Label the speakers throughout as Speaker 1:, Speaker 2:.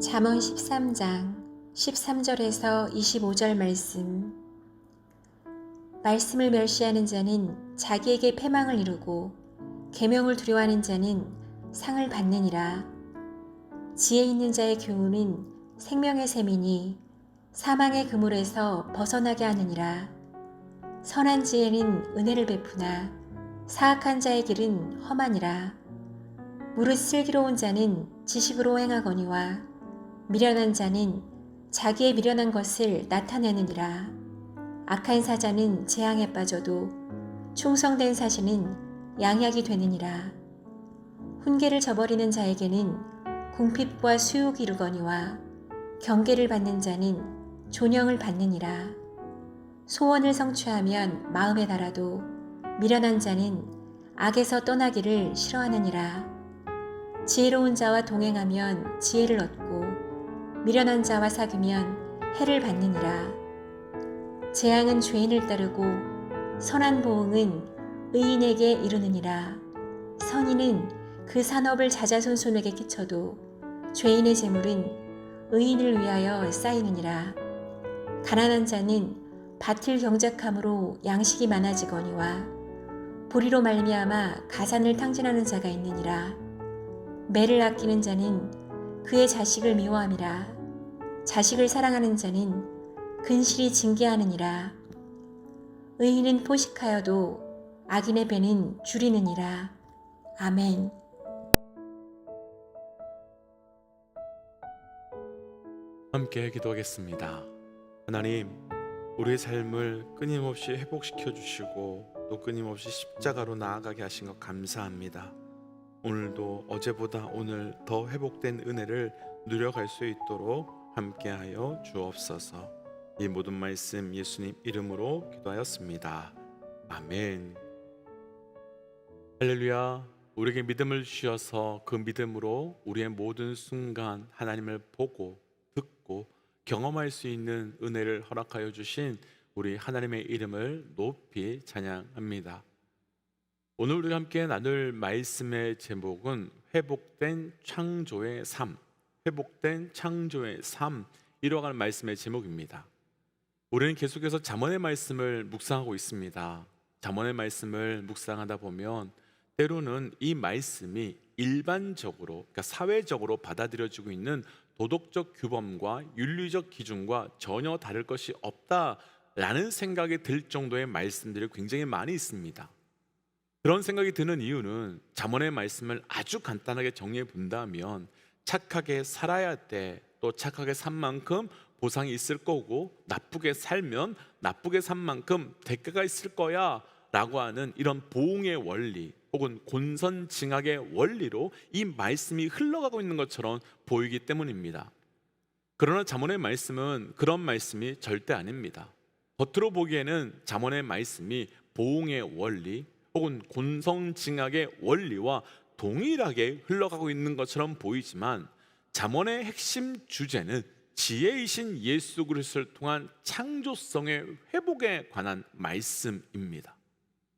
Speaker 1: 잠언 13장 13절에서 25절 말씀을 멸시하는 자는 자기에게 패망을 이루고 계명을 두려워하는 자는 상을 받느니라. 지혜 있는 자의 교훈은 생명의 샘이니 사망의 그물에서 벗어나게 하느니라. 선한 지혜는 은혜를 베푸나 사악한 자의 길은 험하니라. 무릇 슬기로운 자는 지식으로 행하거니와 미련한 자는 자기의 미련한 것을 나타내느니라. 악한 사자는 재앙에 빠져도 충성된 사신은 양약이 되느니라. 훈계를 저버리는 자에게는 궁핍과 수욕이 이르거니와 경계를 받는 자는 존영을 받느니라. 소원을 성취하면 마음에 달아도 미련한 자는 악에서 떠나기를 싫어하느니라. 지혜로운 자와 동행하면 지혜를 얻고 미련한 자와 사귀면 해를 받느니라. 재앙은 죄인을 따르고 선한 보응은 의인에게 이르느니라. 선인은 그 산업을 자자손손에게 끼쳐도 죄인의 재물은 의인을 위하여 쌓이느니라. 가난한 자는 밭을 경작함으로 양식이 많아지거니와 불의로 말미암아 가산을 탕진하는 자가 있느니라. 매를 아끼는 자는 그의 자식을 미워함이라. 자식을 사랑하는 자는 근실이 징계하느니라. 의인은 포식하여도 악인의 배는 줄이느니라. 아멘.
Speaker 2: 함께 기도하겠습니다. 하나님, 우리의 삶을 끊임없이 회복시켜 주시고 또 끊임없이 십자가로 나아가게 하신 것 감사합니다. 오늘도 어제보다 오늘 더 회복된 은혜를 누려갈 수 있도록 함께하여 주옵소서. 이 모든 말씀 예수님 이름으로 기도하였습니다. 아멘. 할렐루야. 우리에게 믿음을 주셔서 그 믿음으로 우리의 모든 순간 하나님을 보고 듣고 경험할 수 있는 은혜를 허락하여 주신 우리 하나님의 이름을 높이 찬양합니다. 오늘 우리가 함께 나눌 말씀의 제목은 회복된 창조의 삶, 회복된 창조의 삶, 이뤄가는 말씀의 제목입니다. 우리는 계속해서 잠언의 말씀을 묵상하고 있습니다. 잠언의 말씀을 묵상하다 보면 때로는 이 말씀이 일반적으로, 그러니까 사회적으로 받아들여지고 있는 도덕적 규범과 윤리적 기준과 전혀 다를 것이 없다라는 생각이 들 정도의 말씀들이 굉장히 많이 있습니다. 그런 생각이 드는 이유는 잠언의 말씀을 아주 간단하게 정리해 본다면 착하게 살아야 돼, 또 착하게 산 만큼 보상이 있을 거고 나쁘게 살면 나쁘게 산 만큼 대가가 있을 거야 라고 하는 이런 보응의 원리 혹은 곤선징악의 원리로 이 말씀이 흘러가고 있는 것처럼 보이기 때문입니다. 그러나 잠언의 말씀은 그런 말씀이 절대 아닙니다. 겉으로 보기에는 잠언의 말씀이 보응의 원리 혹은 곤성징악의 원리와 동일하게 흘러가고 있는 것처럼 보이지만 잠언의 핵심 주제는 지혜이신 예수 그리스도를 통한 창조성의 회복에 관한 말씀입니다.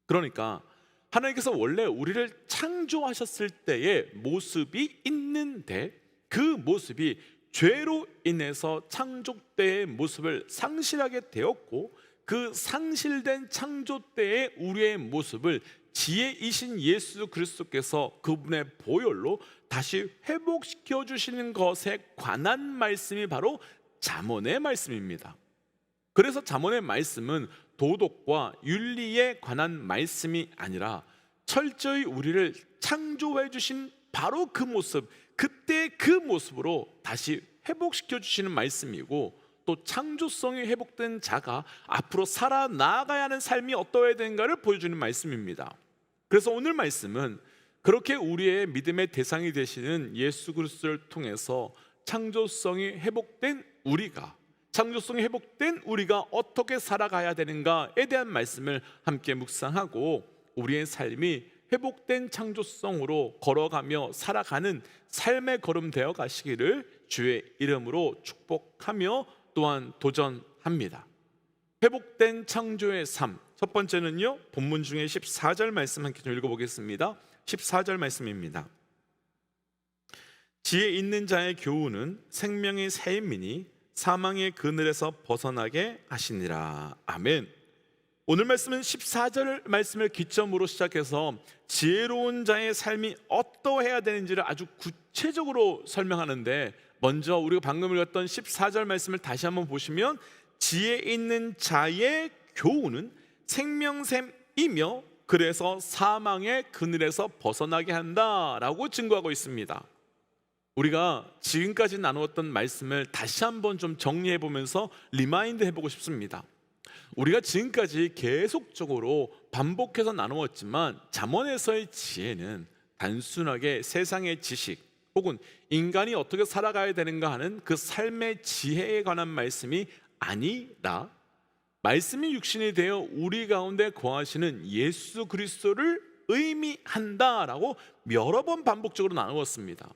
Speaker 2: 그러니까 하나님께서 원래 우리를 창조하셨을 때의 모습이 있는데 그 모습이 죄로 인해서 창조 때의 모습을 상실하게 되었고 그 상실된 창조 때의 우리의 모습을 지혜이신 예수 그리스도께서 그분의 보혈로 다시 회복시켜 주시는 것에 관한 말씀이 바로 잠언의 말씀입니다. 그래서 잠언의 말씀은 도덕과 윤리에 관한 말씀이 아니라 철저히 우리를 창조해 주신 바로 그 모습, 그때 그 모습으로 다시 회복시켜 주시는 말씀이고 또 창조성이 회복된 자가 앞으로 살아나가야 하는 삶이 어떠해야 되는가를 보여주는 말씀입니다. 그래서 오늘 말씀은 그렇게 우리의 믿음의 대상이 되시는 예수 그리스도를 통해서 창조성이 회복된 우리가 어떻게 살아가야 되는가에 대한 말씀을 함께 묵상하고 우리의 삶이 회복된 창조성으로 걸어가며 살아가는 삶의 걸음 되어 가시기를 주의 이름으로 축복하며 또한 도전합니다. 회복된 창조의 삶, 첫 번째는요, 본문 중에 14절 말씀 함께 좀 읽어보겠습니다. 14절 말씀입니다. 지혜 있는 자의 교훈은 생명의 샘이니 사망의 그늘에서 벗어나게 하시니라. 아멘. 오늘 말씀은 14절 말씀을 기점으로 시작해서 지혜로운 자의 삶이 어떠해야 되는지를 아주 구체적으로 설명하는데, 먼저 우리가 방금 읽었던 14절 말씀을 다시 한번 보시면 지혜 있는 자의 교훈은 생명샘이며 그래서 사망의 그늘에서 벗어나게 한다라고 증거하고 있습니다. 우리가 지금까지 나누었던 말씀을 다시 한번 좀 정리해 보면서 리마인드 해보고 싶습니다. 우리가 지금까지 계속적으로 반복해서 나누었지만 잠언에서의 지혜는 단순하게 세상의 지식 혹은 인간이 어떻게 살아가야 되는가 하는 그 삶의 지혜에 관한 말씀이 아니라 말씀이 육신이 되어 우리 가운데 거하시는 예수 그리스도를 의미한다라고 여러 번 반복적으로 나누었습니다.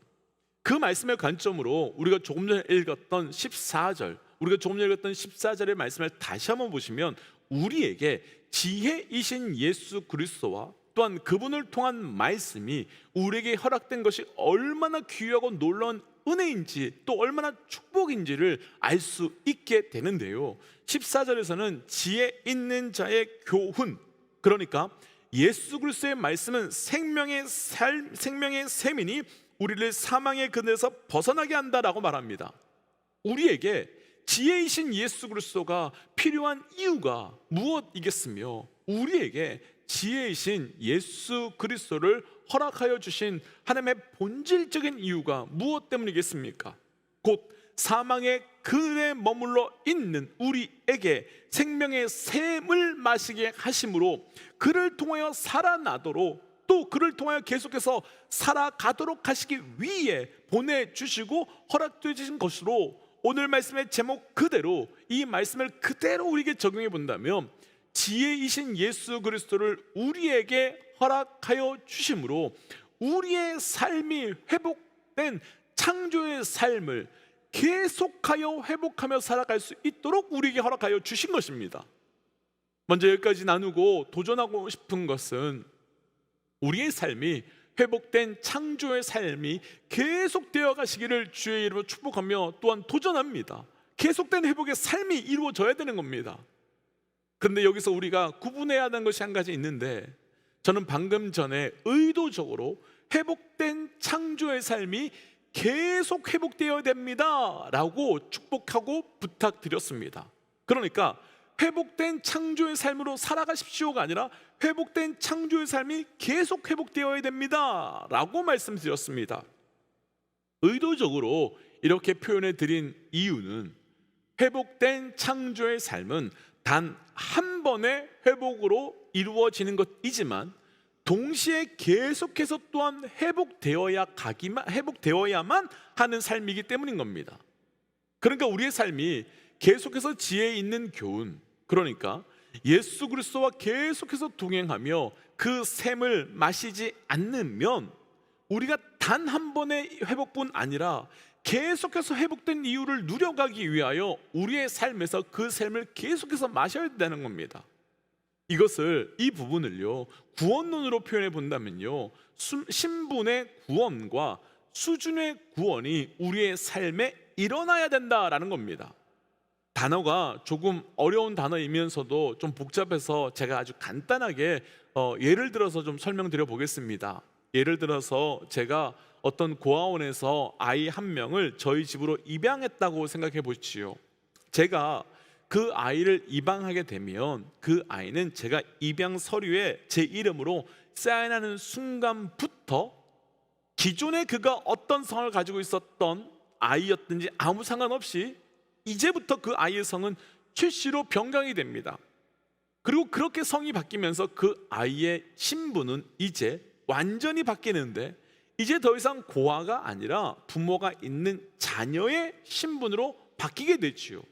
Speaker 2: 그 말씀의 관점으로 우리가 조금 전에 읽었던 14절, 우리가 조금 전에 읽었던 14절의 말씀을 다시 한번 보시면 우리에게 지혜이신 예수 그리스도와 또한 그분을 통한 말씀이 우리에게 허락된 것이 얼마나 귀하고 놀라운 은혜인지 또 얼마나 축복인지를 알 수 있게 되는데요, 14절에서는 지혜 있는 자의 교훈, 그러니까 예수 그리스도의 말씀은 생명의 샘이니 우리를 사망의 그늘에서 벗어나게 한다라고 말합니다. 우리에게 지혜이신 예수 그리스도가 필요한 이유가 무엇이겠으며 우리에게 지혜이신 예수 그리스도를 허락하여 주신 하나님의 본질적인 이유가 무엇 때문이겠습니까? 곧 사망의 그늘에 머물러 있는 우리에게 생명의 샘을 마시게 하심으로 그를 통하여 살아나도록 또 그를 통하여 계속해서 살아가도록 하시기 위해 보내주시고 허락해 주신 것으로, 오늘 말씀의 제목 그대로 이 말씀을 그대로 우리에게 적용해 본다면 지혜이신 예수 그리스도를 우리에게 허락하여 주심으로 우리의 삶이 회복된 창조의 삶을 계속하여 회복하며 살아갈 수 있도록 우리에게 허락하여 주신 것입니다. 먼저 여기까지 나누고 도전하고 싶은 것은 우리의 삶이 회복된 창조의 삶이 계속되어 가시기를 주의 이름으로 축복하며 또한 도전합니다. 계속된 회복의 삶이 이루어져야 되는 겁니다. 그런데 여기서 우리가 구분해야 하는 것이 한 가지 있는데, 저는 방금 전에 의도적으로 회복된 창조의 삶이 계속 회복되어야 됩니다 라고 축복하고 부탁드렸습니다. 그러니까 회복된 창조의 삶으로 살아가십시오가 아니라 회복된 창조의 삶이 계속 회복되어야 됩니다 라고 말씀드렸습니다. 의도적으로 이렇게 표현해 드린 이유는 회복된 창조의 삶은 단 한 번의 회복으로 이루어지는 것이지만 동시에 계속해서 또한 회복되어야만 하는 삶이기 때문인 겁니다. 그러니까 우리의 삶이 계속해서 지혜 있는 교훈, 그러니까 예수 그리스도와 계속해서 동행하며 그 샘을 마시지 않으면 우리가 단 한 번의 회복뿐 아니라 계속해서 회복된 이유를 누려가기 위하여 우리의 삶에서 그 샘을 계속해서 마셔야 된다는 겁니다. 이 부분을요 구원론으로 표현해 본다면요, 신분의 구원과 수준의 구원이 우리의 삶에 일어나야 된다라는 겁니다. 단어가 조금 어려운 단어이면서도 좀 복잡해서 제가 아주 간단하게 예를 들어서 좀 설명드려 보겠습니다. 예를 들어서 제가 어떤 고아원에서 아이 한 명을 저희 집으로 입양했다고 생각해 보시죠. 제가 그 아이를 입양하게 되면 그 아이는 제가 입양 서류에 제 이름으로 사인하는 순간부터 기존에 그가 어떤 성을 가지고 있었던 아이였든지 아무 상관없이 이제부터 그 아이의 성은 최씨로 변경이 됩니다. 그리고 그렇게 성이 바뀌면서 그 아이의 신분은 이제 완전히 바뀌는데, 이제 더 이상 고아가 아니라 부모가 있는 자녀의 신분으로 바뀌게 되지요.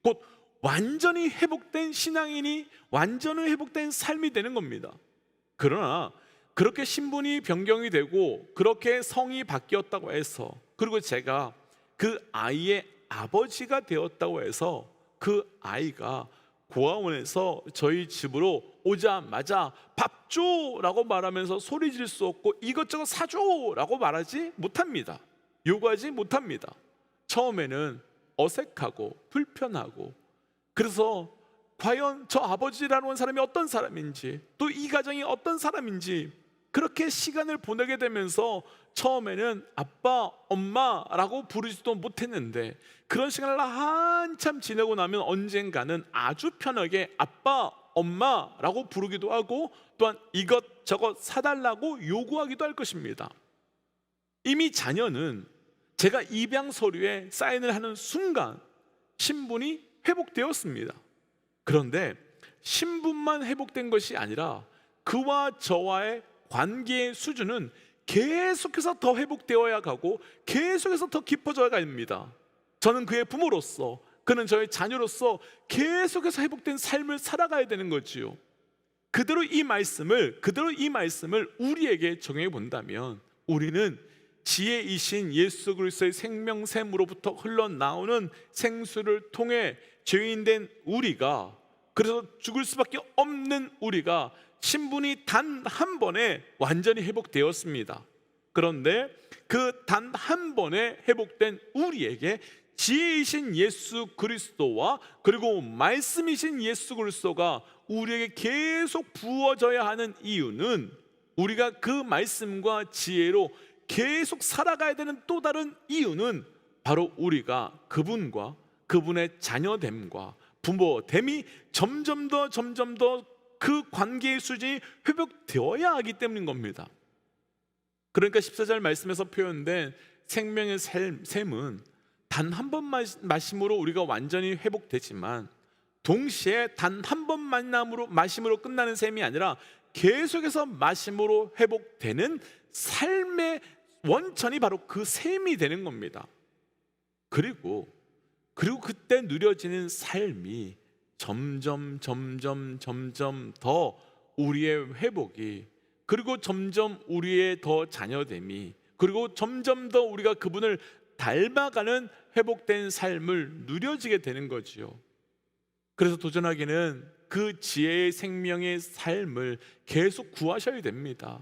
Speaker 2: 곧 완전히 회복된 신앙인이 완전히 회복된 삶이 되는 겁니다. 그러나 그렇게 신분이 변경이 되고 그렇게 성이 바뀌었다고 해서, 그리고 제가 그 아이의 아버지가 되었다고 해서 그 아이가 고아원에서 저희 집으로 오자마자 밥 줘라고 말하면서 소리 지를 수 없고 이것저것 사줘라고 말하지 못합니다. 요구하지 못합니다. 처음에는 어색하고 불편하고, 그래서 과연 저 아버지라는 사람이 어떤 사람인지, 또 이 가정이 어떤 사람인지 그렇게 시간을 보내게 되면서 처음에는 아빠, 엄마라고 부르지도 못했는데, 그런 시간을 한참 지내고 나면 언젠가는 아주 편하게 아빠, 엄마라고 부르기도 하고, 또한 이것저것 사달라고 요구하기도 할 것입니다. 이미 자녀는 제가 입양 서류에 사인을 하는 순간 신분이 회복되었습니다. 그런데 신분만 회복된 것이 아니라 그와 저와의 관계의 수준은 계속해서 더 회복되어야 가고 계속해서 더 깊어져야 합니다. 저는 그의 부모로서, 그는 저의 자녀로서 계속해서 회복된 삶을 살아가야 되는 거지요. 그대로 이 말씀을 우리에게 적용해 본다면, 우리는 지혜이신 예수 그리스도의 생명샘으로부터 흘러나오는 생수를 통해 죄인된 우리가, 그래서 죽을 수밖에 없는 우리가 신분이 단 한 번에 완전히 회복되었습니다. 그런데 그 단 한 번에 회복된 우리에게 지혜이신 예수 그리스도와 그리고 말씀이신 예수 그리스도가 우리에게 계속 부어져야 하는 이유는, 우리가 그 말씀과 지혜로 계속 살아가야 되는 또 다른 이유는 바로 우리가 그분과 그분의 자녀됨과 부모됨이 점점 더 그 관계의 수준이 회복되어야 하기 때문인 겁니다. 그러니까 14절 말씀에서 표현된 생명의 샘은 단 한 번 마심으로 우리가 완전히 회복되지만, 동시에 단 한 번 마심으로 끝나는 샘이 아니라 계속해서 마심으로 회복되는 삶의 원천이 바로 그 샘이 되는 겁니다. 그리고 그때 누려지는 삶이 점점 더 우리의 회복이, 그리고 점점 우리의 더 자녀됨이, 그리고 점점 더 우리가 그분을 닮아가는 회복된 삶을 누려지게 되는 거지요. 그래서 도전하기는 그 지혜의 생명의 삶을 계속 구하셔야 됩니다.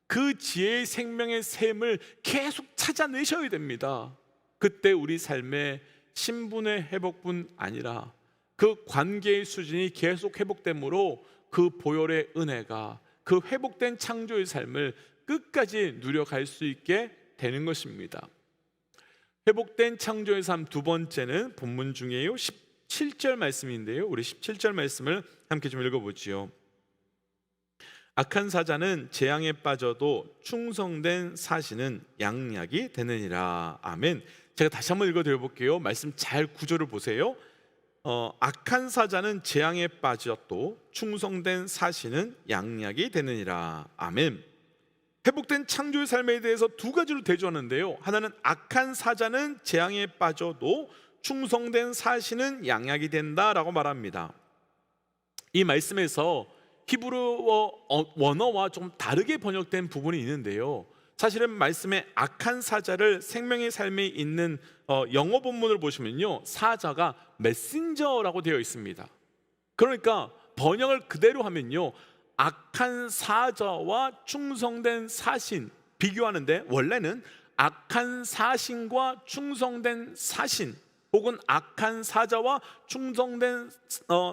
Speaker 2: 그 지혜의 생명의 샘을 계속 찾아내셔야 됩니다. 그때 우리 삶의 신분의 회복뿐 아니라 그 관계의 수준이 계속 회복되므로 그 보혈의 은혜가, 그 회복된 창조의 삶을 끝까지 누려갈 수 있게 되는 것입니다. 회복된 창조의 삶 두 번째는 본문 중에요 17절 말씀인데요, 우리 17절 말씀을 함께 좀 읽어보지요. 악한 사자는 재앙에 빠져도 충성된 사신은 양약이 되느니라. 아멘. 제가 다시 한번 읽어드려볼게요. 말씀 잘 구조를 보세요. 악한 사자는 재앙에 빠져도 충성된 사신은 양약이 되느니라. 아멘. 회복된 창조의 삶에 대해서 두 가지로 대조하는데요, 하나는 악한 사자는 재앙에 빠져도 충성된 사신은 양약이 된다라고 말합니다. 이 말씀에서 히브리어 원어와 좀 다르게 번역된 부분이 있는데요, 사실은 말씀에 악한 사자를 생명의 삶에 있는 영어 본문을 보시면요, 사자가 메신저라고 되어 있습니다. 그러니까 번역을 그대로 하면요, 악한 사자와 충성된 사신 비교하는데, 원래는 악한 사신과 충성된 사신, 혹은 악한 사자와 충성된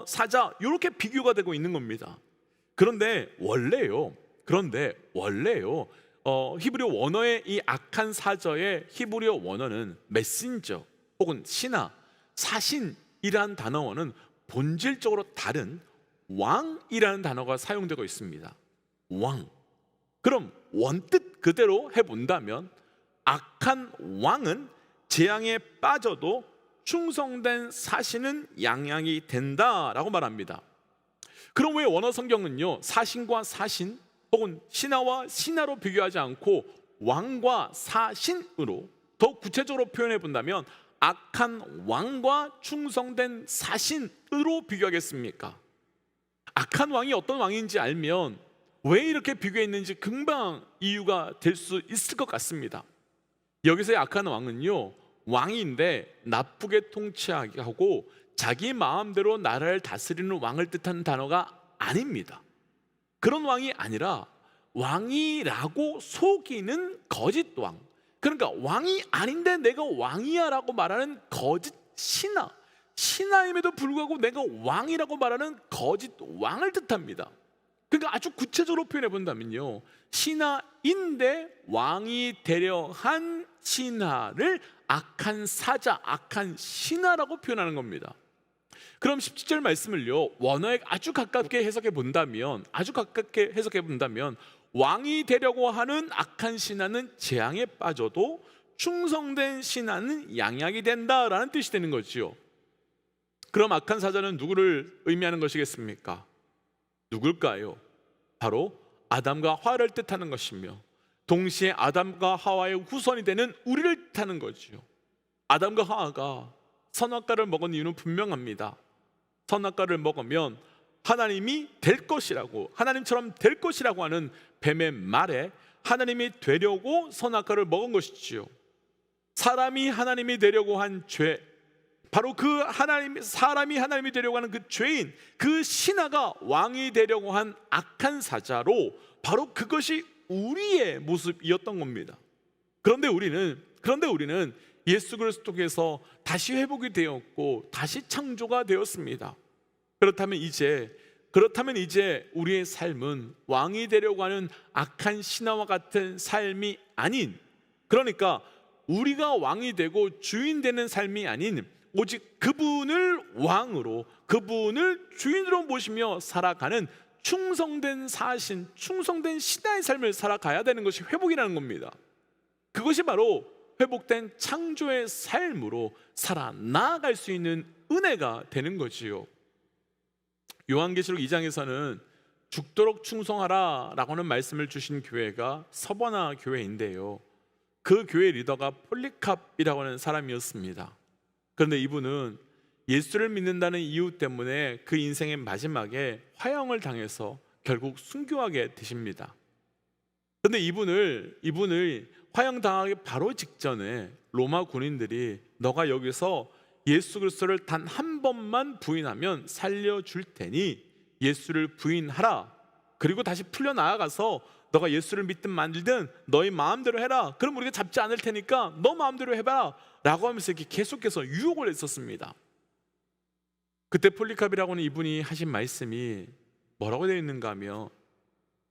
Speaker 2: 사자, 이렇게 비교가 되고 있는 겁니다. 그런데 원래요 히브리어 원어의 이 악한 사자의 히브리어 원어는 메신저 혹은 신하, 사신이라는 단어와는 본질적으로 다른 왕이라는 단어가 사용되고 있습니다. 왕. 그럼 원뜻 그대로 해본다면 악한 왕은 재앙에 빠져도 충성된 사신은 양양이 된다라고 말합니다. 그럼 왜 원어 성경은요, 사신과 사신 혹은 신하와 신하로 비교하지 않고 왕과 사신으로 더욱 구체적으로 표현해 본다면 악한 왕과 충성된 사신으로 비교하겠습니까? 악한 왕이 어떤 왕인지 알면 왜 이렇게 비교했는지 금방 이유가 될 수 있을 것 같습니다. 여기서의 악한 왕은요, 왕인데 나쁘게 통치하게 하고 자기 마음대로 나라를 다스리는 왕을 뜻하는 단어가 아닙니다. 그런 왕이 아니라 왕이라고 속이는 거짓 왕, 그러니까 왕이 아닌데 내가 왕이야라고 말하는 거짓 신하임에도 불구하고 내가 왕이라고 말하는 거짓 왕을 뜻합니다. 그러니까 아주 구체적으로 표현해 본다면요, 신하인데 왕이 되려 한 신하를 악한 사자, 악한 신하라고 표현하는 겁니다. 그럼 17절 말씀을요, 원어에 아주 가깝게 해석해 본다면 왕이 되려고 하는 악한 신하는 재앙에 빠져도 충성된 신하는 양약이 된다라는 뜻이 되는 거지요. 그럼 악한 사자는 누구를 의미하는 것이겠습니까? 누굴까요? 바로 아담과 하와를 뜻하는 것이며 동시에 아담과 하와의 후손이 되는 우리를 뜻하는 거지요. 아담과 하와가 선악과를 먹은 이유는 분명합니다. 선악과를 먹으면 하나님이 될 것이라고, 하나님처럼 될 것이라고 하는 뱀의 말에 하나님이 되려고 선악과를 먹은 것이지요. 사람이 하나님이 되려고 한 죄, 바로 그 사람이 하나님이 되려고 하는 그 죄인, 그 신하가 왕이 되려고 한 악한 사자로, 바로 그것이 우리의 모습이었던 겁니다. 그런데 우리는 예수 그리스도께서 다시 회복이 되었고 다시 창조가 되었습니다. 그렇다면 이제 우리의 삶은 왕이 되려고 하는 악한 신하와 같은 삶이 아닌, 그러니까 우리가 왕이 되고 주인 되는 삶이 아닌 오직 그분을 왕으로, 그분을 주인으로 모시며 살아가는 충성된 사신, 충성된 신하의 삶을 살아가야 되는 것이 회복이라는 겁니다. 그것이 바로 회복된 창조의 삶으로 살아나갈 수 있는 은혜가 되는 거지요. 요한계시록 2장에서는 죽도록 충성하라 라고 하는 말씀을 주신 교회가 서버나 교회인데요, 그 교회 리더가 폴리캅이라고 하는 사람이었습니다. 그런데 이분은 예수를 믿는다는 이유 때문에 그 인생의 마지막에 화형을 당해서 결국 순교하게 되십니다. 그런데 이분을 화형당하기 바로 직전에 로마 군인들이 너가 여기서 예수 그리스도를 단 한 번만 부인하면 살려줄 테니 예수를 부인하라. 그리고 다시 풀려나가서 너가 예수를 믿든 말든 너희 마음대로 해라. 그럼 우리가 잡지 않을 테니까 너 마음대로 해봐라 라고 하면서 이렇게 계속해서 유혹을 했었습니다. 그때 폴리캅이라고 하는 이분이 하신 말씀이 뭐라고 되어 있는가 하면,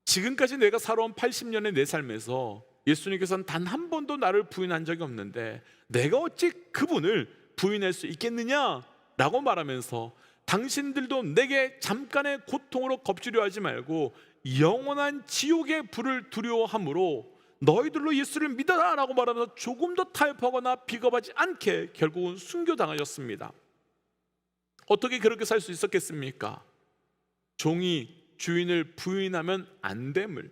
Speaker 2: 지금까지 내가 살아온 80년의 내 삶에서 예수님께서는 단 한 번도 나를 부인한 적이 없는데 내가 어찌 그분을 부인할 수 있겠느냐 라고 말하면서, 당신들도 내게 잠깐의 고통으로 겁주려 하지 말고 영원한 지옥의 불을 두려워함으로 너희들로 예수를 믿어라 라고 말하면서 조금도 타협하거나 비겁하지 않게 결국은 순교당하셨습니다. 어떻게 그렇게 살 수 있었겠습니까? 종이 주인을 부인하면 안 됨을,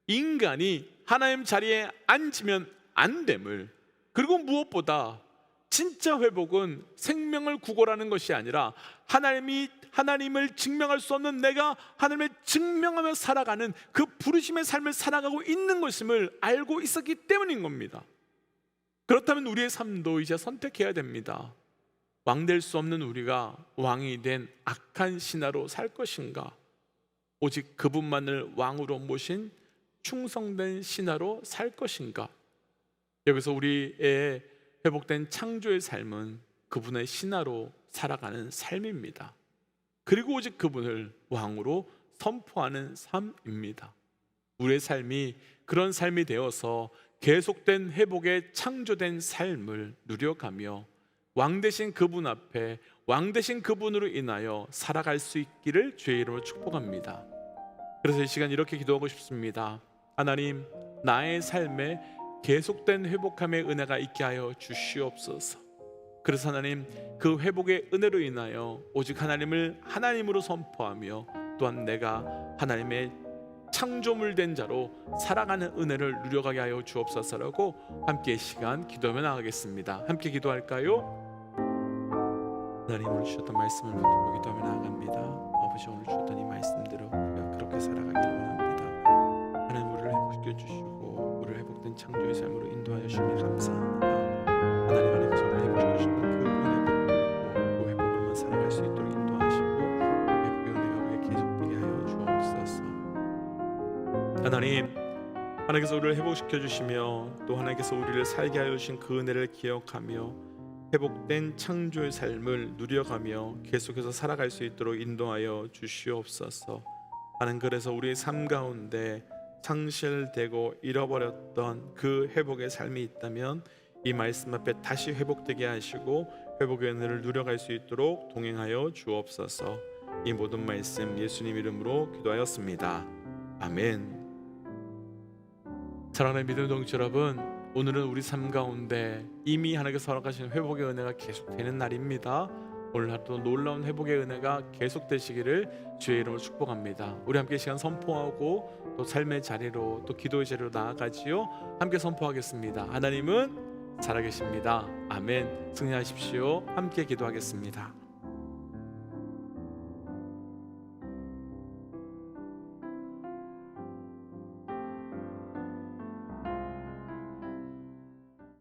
Speaker 2: 인간이 하나님 자리에 앉으면 안 됨을, 그리고 무엇보다 진짜 회복은 생명을 구걸하는 것이 아니라 하나님을 증명할 수 없는 내가 하나님을 증명하며 살아가는 그 부르심의 삶을 살아가고 있는 것임을 알고 있었기 때문인 겁니다. 그렇다면 우리의 삶도 이제 선택해야 됩니다. 왕 될 수 없는 우리가 왕이 된 악한 신하로 살 것인가, 오직 그분만을 왕으로 모신 충성된 신하로 살 것인가. 여기서 우리의 회복된 창조의 삶은 그분의 신하로 살아가는 삶입니다. 그리고 오직 그분을 왕으로 선포하는 삶입니다. 우리의 삶이 그런 삶이 되어서 계속된 회복의 창조된 삶을 누려가며 왕 되신 그분 앞에, 왕 되신 그분으로 인하여 살아갈 수 있기를 주의 이름으로 축복합니다. 그래서 이 시간 이렇게 기도하고 싶습니다. 하나님, 나의 삶에 계속된 회복함의 은혜가 있게 하여 주시옵소서. 그래서 하나님, 그 회복의 은혜로 인하여 오직 하나님을 하나님으로 선포하며 또한 내가 하나님의 창조물 된 자로 살아가는 은혜를 누려가게 하여 주옵소서라고 함께 시간 기도하며 나가겠습니다. 함께 기도할까요? 하나님, 오늘 주셨던 말씀을 붙들고 기도하며 나아갑니다. 아버지, 오늘 주셨던 이 말씀대로 우리가 그렇게 살아가기를 원합니다. 하나님, 우리를 회복시켜 주시고 우리를 회복된 창조의 삶으로 인도하여 주시니 감사합니다. 하나님 안에 저를 회복시켜 주시는 그 은혜 붙들고 그 회복으로만 살아갈 수 있도록 인도하시고 회복의 은혜가 우리에게 계속되게 하여 주옵소서. 하나님 하나님께서 우리를 회복시켜 주시며 또 하나님께서 우리를 살게 하여 주신 그 은혜를 기억하며 회복된 창조의 삶을 누려가며 계속해서 살아갈 수 있도록 인도하여 주시옵소서. 하나님, 그래서 우리의 삶 가운데 상실되고 잃어버렸던 그 회복의 삶이 있다면 이 말씀 앞에 다시 회복되게 하시고 회복의 은혜를 누려갈 수 있도록 동행하여 주옵소서. 이 모든 말씀 예수님 이름으로 기도하였습니다. 아멘. 사랑하는 믿음 동지 여러분, 오늘은 우리 삶 가운데 이미 하나님께서 허락하신 회복의 은혜가 계속되는 날입니다. 오늘 하루도 놀라운 회복의 은혜가 계속되시기를 주의 이름으로 축복합니다. 우리 함께 시간 선포하고 또 삶의 자리로 또 기도의 자리로 나아가지요. 함께 선포하겠습니다. 하나님은 살아계십니다. 아멘. 승리하십시오. 함께 기도하겠습니다.